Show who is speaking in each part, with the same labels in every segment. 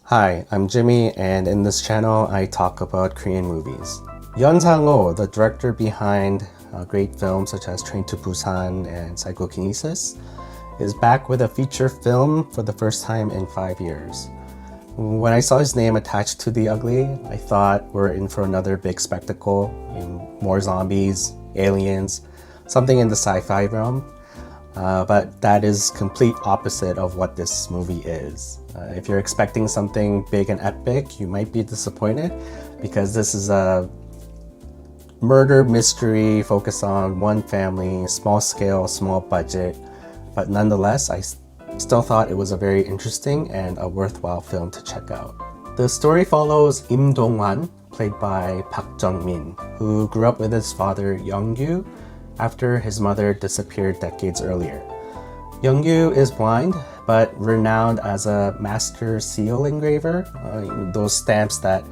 Speaker 1: Hi, I'm Jimmy, and in this channel I talk about Korean movies. Yeon Sang Ho, the director behind great films such as Train to Busan and Psychokinesis, is back with a feature film for the first time in 5 years. When I saw his name attached to The Ugly, I thought we're in for another big spectacle, more zombies, aliens, something in the sci-fi realm. But that is complete opposite of what this movie is. If you're expecting something big and epic, you might be disappointed because this is a murder mystery focused on one family, small scale, small budget, but nonetheless, I still thought it was a very interesting and a worthwhile film to check out. The story follows Im Dong-hwan, played by Park Jeong-min, who grew up with his father Young-gyu after his mother disappeared decades earlier. Young-gyu is blind, but renowned as a master seal engraver, those stamps that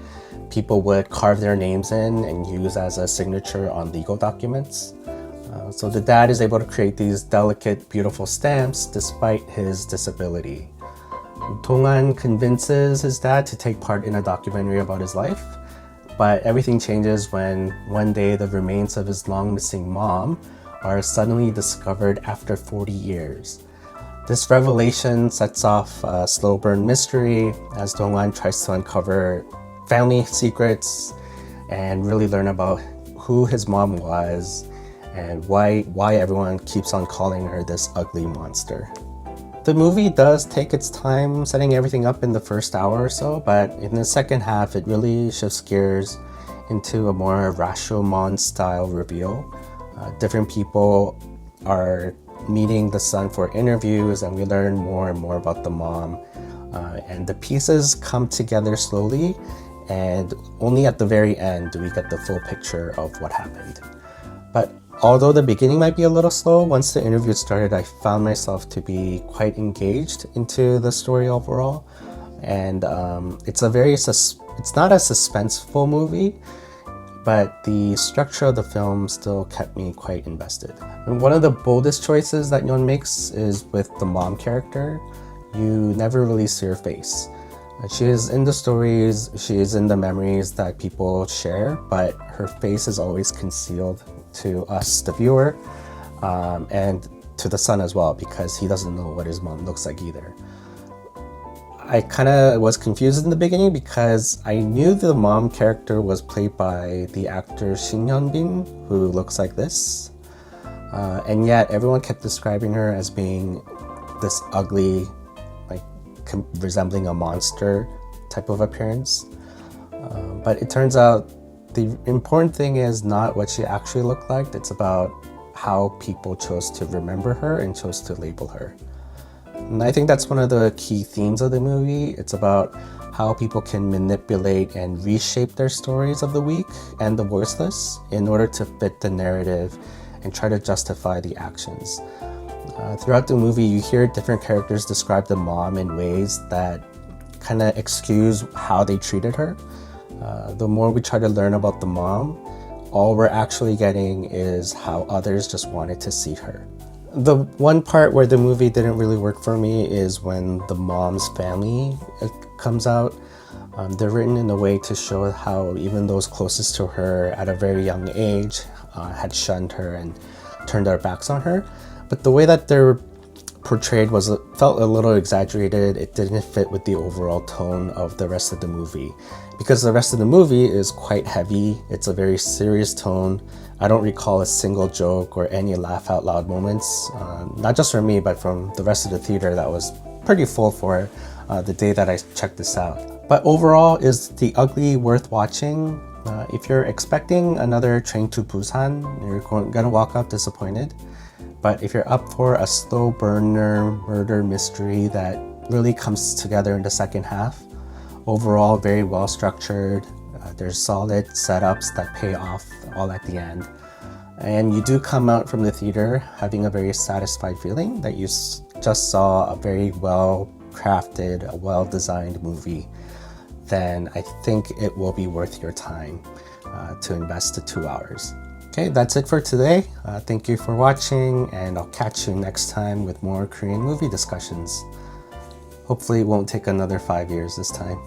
Speaker 1: people would carve their names in and use as a signature on legal documents. So the dad is able to create these delicate, beautiful stamps despite his disability. Dong-hwan convinces his dad to take part in a documentary about his life, but everything changes when one day the remains of his long missing mom are suddenly discovered after 40 years. This revelation sets off a slow burn mystery as Dong-hwan tries to uncover family secrets and really learn about who his mom was and why everyone keeps on calling her this ugly monster. The movie does take its time setting everything up in the first hour or so, but in the second half it really shifts gears into a more Rashomon style reveal. Different people are meeting the son for interviews and we learn more and more about the mom. And the pieces come together slowly, and only at the very end do we get the full picture of what happened. But although the beginning might be a little slow, once the interview started, I found myself to be quite engaged into the story overall. And it's not a suspenseful movie, but the structure of the film still kept me quite invested. And one of the boldest choices that Yeon makes is with the mom character. You never really see her face. She is in the stories, she is in the memories that people share, but her face is always concealed to us, the viewer, and to the son as well, because he doesn't know what his mom looks like either. I kind of was confused in the beginning because I knew the mom character was played by the actor Shin Hyun-been, who looks like this, and yet everyone kept describing her as being this ugly, like resembling a monster type of appearance. But it turns out the important thing is not what she actually looked like, it's about how people chose to remember her and chose to label her. And I think that's one of the key themes of the movie. It's about how people can manipulate and reshape their stories of the weak and the voiceless in order to fit the narrative and try to justify the actions. Throughout the movie, you hear different characters describe the mom in ways that kind of excuse how they treated her. The more we try to learn about the mom, all we're actually getting is how others just wanted to see her. The one part where the movie didn't really work for me is when the mom's family comes out. They're written in a way to show how even those closest to her at a very young age had shunned her and turned their backs on her. But the way that they're portrayed felt a little exaggerated. It didn't fit with the overall tone of the rest of the movie, because the rest of the movie is quite heavy. It's a very serious tone. I don't recall a single joke or any laugh out loud moments, not just from me, but from the rest of the theater that was pretty full for the day that I checked this out. But overall, is The Ugly worth watching? If you're expecting another Train to Busan, you're gonna walk out disappointed. But if you're up for a slow burner murder mystery that really comes together in the second half, overall very well structured, there's solid setups that pay off all at the end. And you do come out from the theater having a very satisfied feeling that you just saw a very well crafted, a well designed movie. Then I think it will be worth your time to invest the 2 hours. Okay, that's it for today. Thank you for watching, and I'll catch you next time with more Korean movie discussions. Hopefully it won't take another 5 years this time.